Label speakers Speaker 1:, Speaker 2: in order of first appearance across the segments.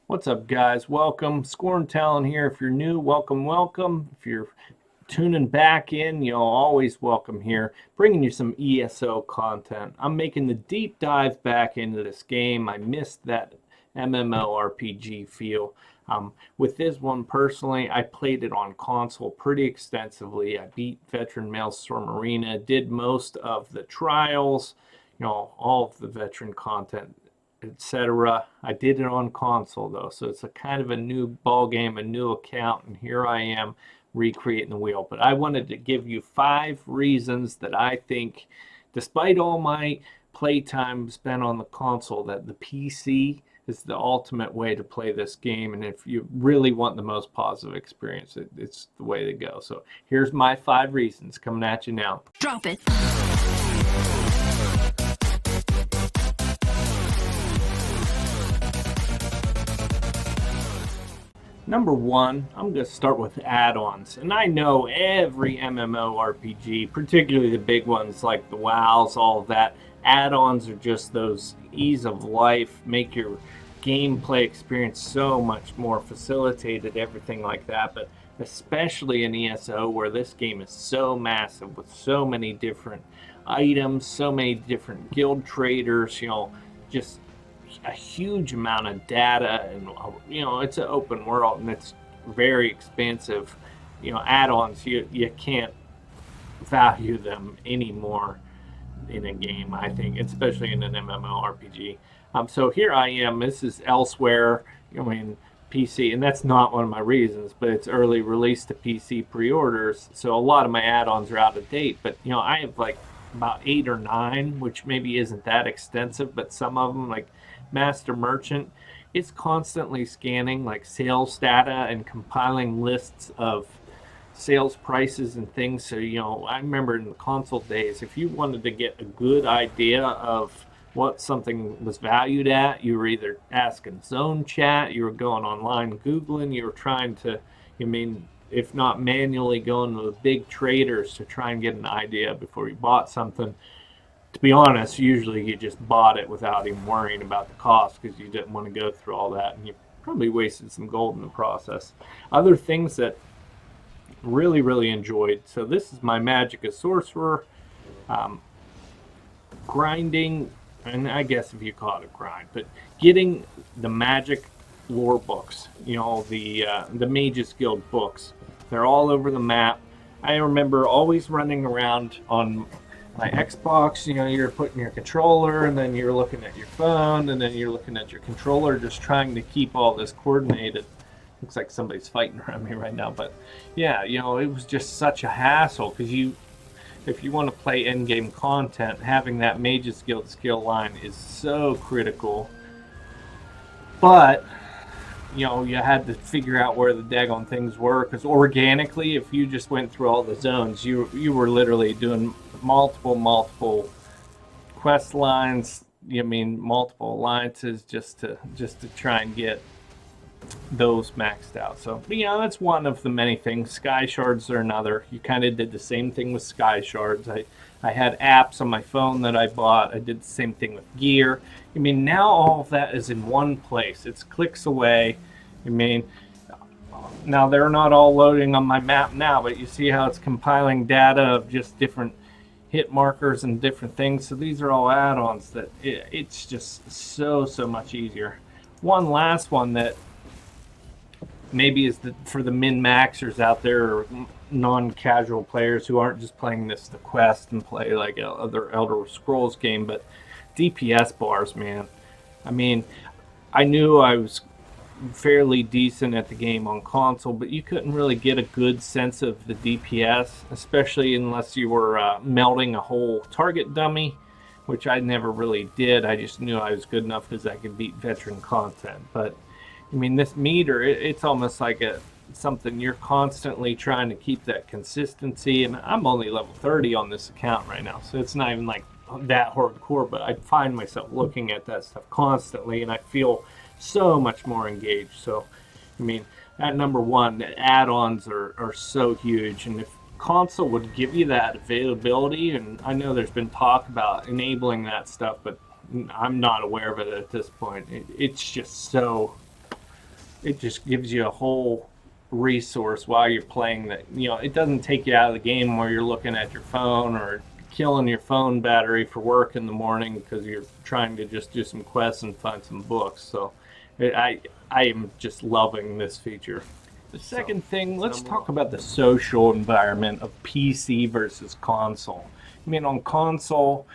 Speaker 1: What's up, guys? Welcome. Scorn Talent here. If you're new, welcome, welcome. If you're tuning back in, you're always welcome here. Bringing you some ESO content. I'm making the deep dive back into this game. I missed that MMORPG feel. With this one personally, I played it on console pretty extensively. I beat Veteran Maelstrom Arena, did most of the trials, all of the veteran content, etc. I did it on console though, so it's a kind of a new ball game, a new account, and here I am recreating the wheel. But I wanted to give you 5 reasons that I think, despite all my playtime spent on the console, that the PC is the ultimate way to play this game. And if you really want the most positive experience, it's the way to go. So here's my 5 reasons coming at you now.
Speaker 2: Drop it.
Speaker 1: Number one, I'm going to start with add-ons. And I know every MMORPG, particularly the big ones like the WoWs, all of that, add-ons are just those ease of life, make your gameplay experience so much more facilitated, everything like that. But especially in ESO, where this game is so massive with so many different items, so many different guild traders, just a huge amount of data, and it's an open world and it's very expansive. Add-ons, you can't value them anymore in a game, I think, especially in an MMORPG. So here I am. This is Elsweyr, PC, and that's not one of my reasons, but it's early release to PC pre-orders, so a lot of my add-ons are out of date. But I have like about 8 or 9, which maybe isn't that extensive, but some of them, like Master Merchant, it's constantly scanning like sales data and compiling lists of sales prices and things. So I remember in the console days, if you wanted to get a good idea of what something was valued at, you were either asking zone chat, you were going online googling, you were trying to, if not manually going to the big traders to try and get an idea before you bought something. To be honest, usually you just bought it without even worrying about the cost because you didn't want to go through all that, and you probably wasted some gold in the process. Other things that really, really enjoyed. So this is my Magic as Sorcerer. Grinding, and I guess if you call it a grind, but getting the Magic lore books, the Mages Guild books. They're all over the map. I remember always running around on my Xbox, you're putting your controller, and then you're looking at your phone, and then you're looking at your controller, just trying to keep all this coordinated. Looks like somebody's fighting around me right now, but yeah, it was just such a hassle because if you want to play end-game content, having that Mages Guild skill line is so critical. But you had to figure out where the daggone things were, because organically, if you just went through all the zones, you were literally doing multiple quest lines. Multiple alliances just to try and get those maxed out. So that's one of the many things. Sky shards are another. You kind of did the same thing with sky shards. I had apps on my phone that I bought. I did the same thing with gear. Now all of that is in one place. It's clicks away. Now they're not all loading on my map now, but you see how it's compiling data of just different hit markers and different things. So these are all add-ons that it's just so much easier. One last one that maybe is for the min-maxers out there, or non-casual players who aren't just playing this to quest and play like other Elder Scrolls game, but DPS bars, man. I knew I was fairly decent at the game on console, but you couldn't really get a good sense of the DPS, especially unless you were melting a whole target dummy, which I never really did. I just knew I was good enough because I could beat veteran content. But this meter, it's almost like something you're constantly trying to keep that consistency. And I'm only level 30 on this account right now, so it's not even like that hardcore, but I find myself looking at that stuff constantly, and I feel so much more engaged. So at number one, add-ons are so huge, and if console would give you that availability, and I know there's been talk about enabling that stuff, but I'm not aware of it at this point. It's just so it just gives you a whole resource while you're playing that, it doesn't take you out of the game where you're looking at your phone or killing your phone battery for work in the morning because you're trying to just do some quests and find some books. So I am just loving this feature. The second thing, let's talk about the social environment of PC versus console. I mean, on console,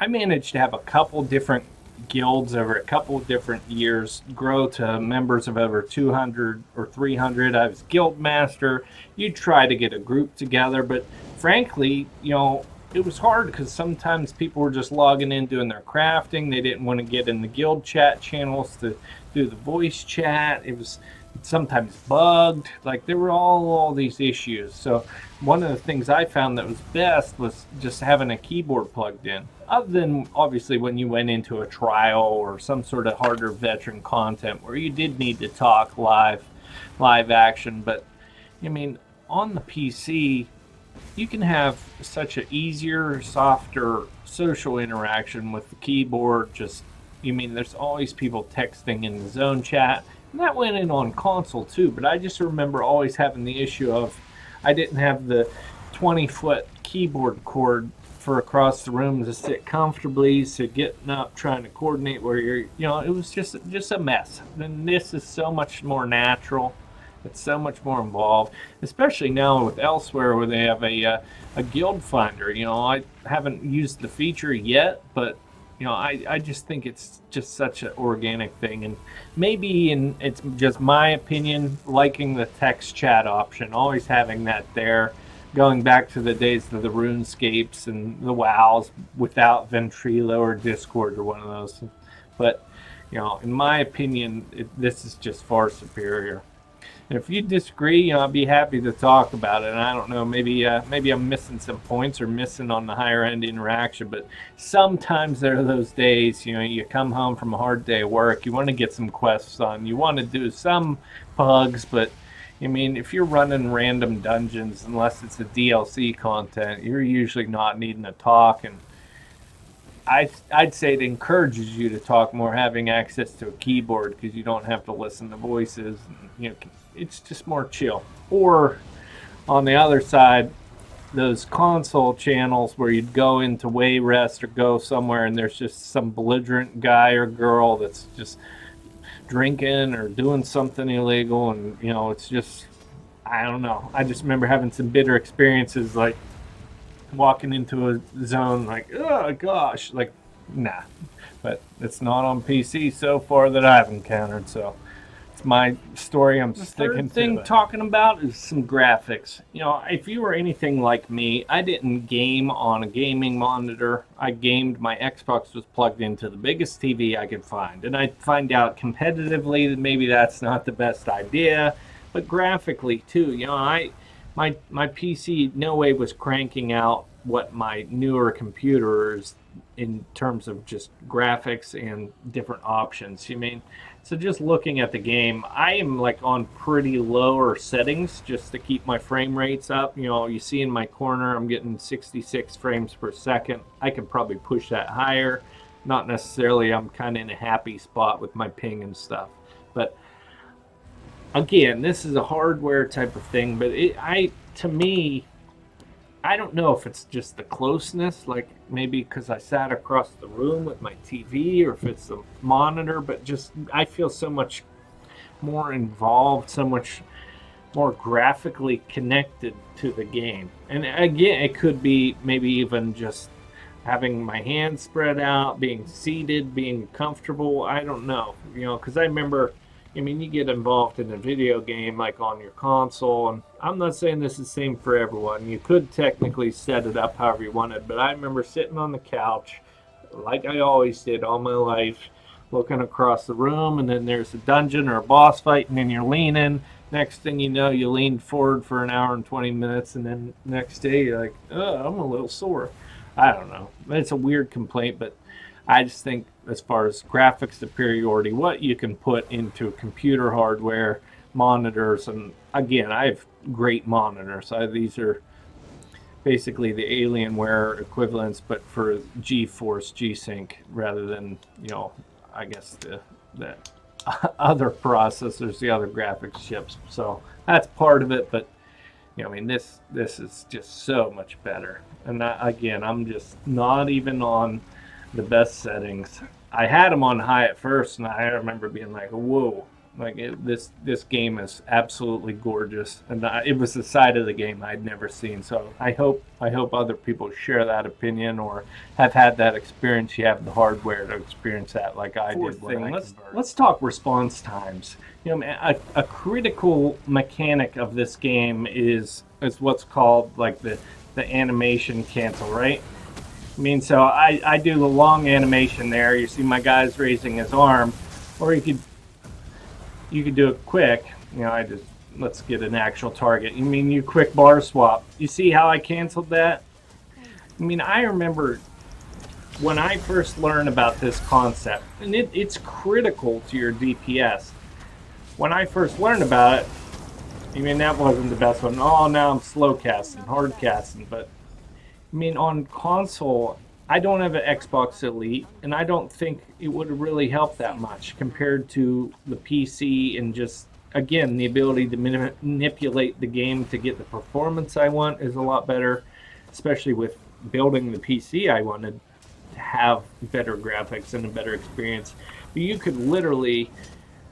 Speaker 1: I managed to have a couple different guilds over a couple of different years grow to members of over 200 or 300. I was guild master. You try to get a group together, but frankly, it was hard because sometimes people were just logging in doing their crafting. They didn't want to get in the guild chat channels to do the voice chat. It was sometimes bugged. Like there were all these issues. So one of the things I found that was best was just having a keyboard plugged in. Other than obviously when you went into a trial or some sort of harder veteran content where you did need to talk live action. But I mean, on the PC, you can have such an easier, softer social interaction with the keyboard. Just, there's always people texting in the zone chat. And that went in on console too, but I just remember always having the issue of I didn't have the 20-foot keyboard cord for across the room to sit comfortably, so getting up, trying to coordinate where you're, it was just a mess. And this is so much more natural. It's so much more involved, especially now with Elsweyr where they have a guild finder. I haven't used the feature yet, but I just think it's just such an organic thing, and it's just my opinion, liking the text chat option, always having that there, going back to the days of the RuneScapes and the WoWs without Ventrilo or Discord or one of those. But in my opinion, this is just far superior. And if you disagree, I'll be happy to talk about it. And I don't know, maybe I'm missing some points or missing on the higher end interaction. But sometimes there are those days, you come home from a hard day of work, you want to get some quests done, you want to do some bugs, but if you're running random dungeons, unless it's a DLC content, you're usually not needing to talk. And I'd say it encourages you to talk more having access to a keyboard because you don't have to listen to voices. And, it's just more chill. Or on the other side, those console channels where you'd go into way rest or go somewhere and there's just some belligerent guy or girl that's just drinking or doing something illegal, and it's just, I don't know. I just remember having some bitter experiences, like walking into a zone like, oh gosh, like, nah. But it's not on PC so far that I've encountered, so it's my story. I'm sticking to it. Talking about is some graphics. If you were anything like me, I didn't game on a gaming monitor. I gamed, my Xbox was plugged into the biggest TV I could find, and I'd find out competitively that maybe that's not the best idea, but graphically too, my PC no way was cranking out what my newer computer is in terms of just graphics and different options. So just looking at the game, I am like on pretty lower settings just to keep my frame rates up. You see in my corner, I'm getting 66 frames per second. I could probably push that higher. Not necessarily, I'm kind of in a happy spot with my ping and stuff. But again, this is a hardware type of thing, but to me, I don't know if it's just the closeness, like maybe because I sat across the room with my TV, or if it's the monitor, but just I feel so much more involved, so much more graphically connected to the game. And again, it could be maybe even just having my hands spread out, being seated, being comfortable. I don't know, because I remember, you get involved in a video game like on your console, and I'm not saying this is the same for everyone. You could technically set it up however you wanted, but I remember sitting on the couch, like I always did all my life, looking across the room, and then there's a dungeon or a boss fight, and then you're leaning. Next thing you know, you leaned forward for an hour and 20 minutes, and then next day you're like, oh, I'm a little sore. I don't know. It's a weird complaint, but I just think as far as graphics superiority, what you can put into computer hardware, monitors, and again, I have great monitors. These are basically the Alienware equivalents, but for GeForce G-Sync rather than, I guess the other processors, the other graphics chips. So that's part of it, but I mean, this is just so much better. And again, I'm just not even on the best settings. I had them on high at first, and I remember being like, "Whoa!" Like this game is absolutely gorgeous, and it was the side of the game I'd never seen. So I hope other people share that opinion or have had that experience. You have the hardware to experience that, like I did. When I let's talk response times. A critical mechanic of this game is what's called like the animation cancel, right? I mean, so I do the long animation there. You see my guy's raising his arm, or you could do it quick. I just let's get an actual target. You mean you quick bar swap? You see how I canceled that? I mean, I remember when I first learned about this concept, and it's critical to your DPS. When I first learned about it, I mean, that wasn't the best one. Oh, now I'm slow casting, hard casting. But I mean, on console, I don't have an Xbox Elite, and I don't think it would really help that much compared to the PC and just, again, the ability to manipulate the game to get the performance I want is a lot better, especially with building the PC I wanted to have better graphics and a better experience. But you could literally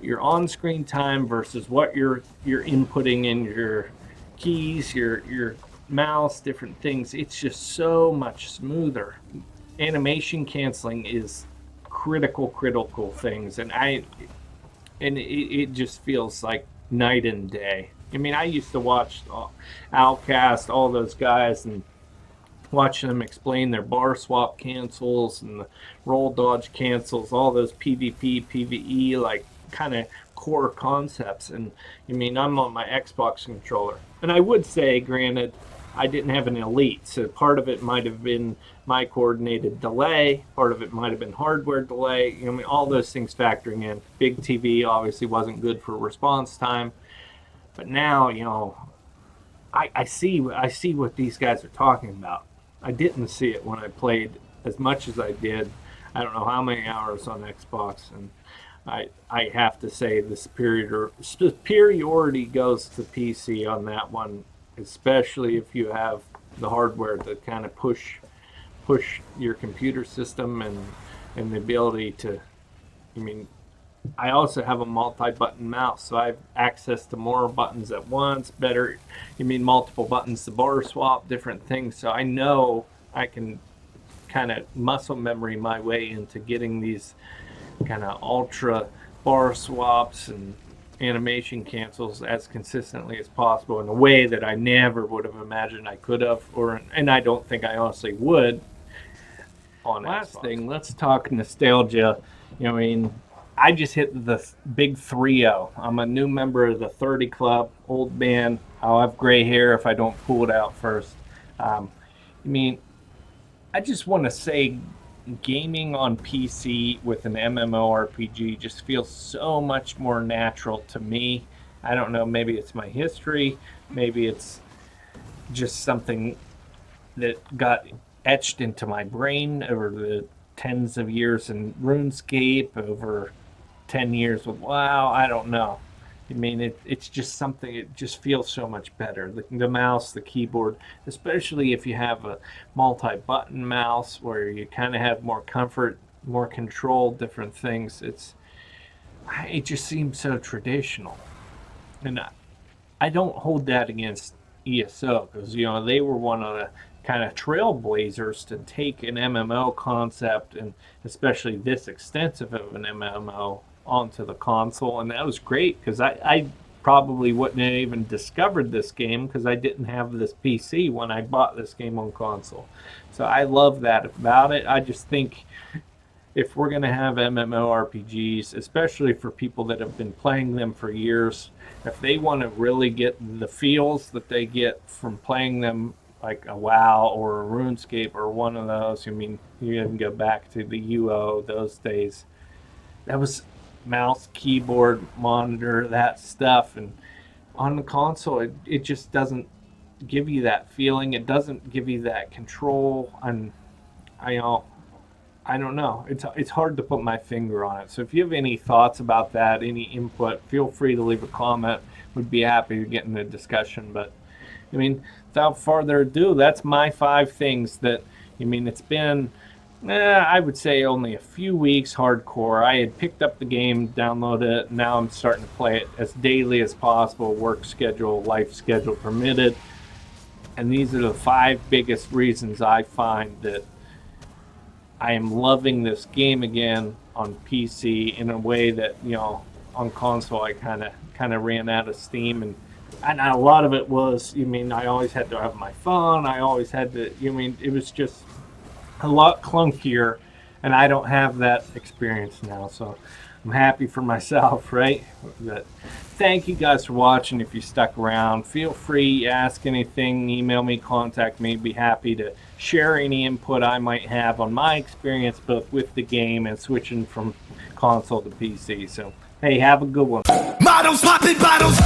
Speaker 1: your on-screen time versus what you're inputting in your keys, your mouse, different things. It's just so much smoother. Animation canceling is critical things, and it just feels like night and day. I mean, I used to watch Outcast, all those guys, and watching them explain their bar swap cancels and the roll dodge cancels, all those PvP, PvE, like kind of core concepts. And I mean, I'm on my Xbox controller. And I would say, granted, I didn't have an Elite, so part of it might have been my coordinated delay, part of it might have been hardware delay. I mean, all those things factoring in. Big TV obviously wasn't good for response time. But now, I see what these guys are talking about. I didn't see it when I played as much as I did. I don't know how many hours on Xbox, and I have to say the superiority goes to PC on that one, especially if you have the hardware to kind of push your computer system and the ability to. I mean, I also have a multi-button mouse, so I have access to more buttons at once. Better, multiple buttons to bar swap, different things. So I know I can kind of muscle memory my way into getting these kind of ultra bar swaps and animation cancels as consistently as possible in a way that I never would have imagined I could have, and I don't think I honestly would. On last Xbox. Thing, let's talk nostalgia. I mean, I just hit the big 3-0. I'm a new member of the 30 Club, old man. I'll have gray hair if I don't pull it out first. I just want to say gaming on PC with an MMORPG just feels so much more natural to me. I don't know, maybe it's my history, maybe it's just something that got etched into my brain over the tens of years in RuneScape, over 10 years with WoW. I don't know. It's just something, it just feels so much better. The mouse, the keyboard, especially if you have a multi-button mouse where you kind of have more comfort, more control, different things. It just seems so traditional. And I don't hold that against ESO because, they were one of the kind of trailblazers to take an MMO concept, and especially this extensive of an MMO, onto the console. And that was great because I probably wouldn't have even discovered this game because I didn't have this PC when I bought this game on console. So I love that about it. I just think if we're going to have MMORPGs, especially for people that have been playing them for years, if they want to really get the feels that they get from playing them like a WoW or a RuneScape or one of those, you can go back to the UO, those days. That was mouse, keyboard, monitor, that stuff. And on the console, it just doesn't give you that feeling. It doesn't give you that control. And I I don't know. It's hard to put my finger on it. So if you have any thoughts about that, any input, feel free to leave a comment. Would be happy to get in a discussion. But I mean, without further ado, that's my 5 things that, I mean, it's been, I would say only a few weeks hardcore. I had picked up the game, downloaded it, now I'm starting to play it as daily as possible, work schedule, life schedule permitted. And these are the 5 biggest reasons I find that I am loving this game again on PC in a way that, you know, on console I kind of ran out of steam, and a lot of it was, you mean, I always had to have my phone. I always had to, you mean, it was just a lot clunkier, and I don't have that experience now. So I'm happy for myself, right? But thank you guys for watching. If you stuck around, feel free to ask anything, email me, contact me. Be happy to share any input I might have on my experience both with the game and switching from console to PC. So hey, have a good one.
Speaker 2: Models popping bottles.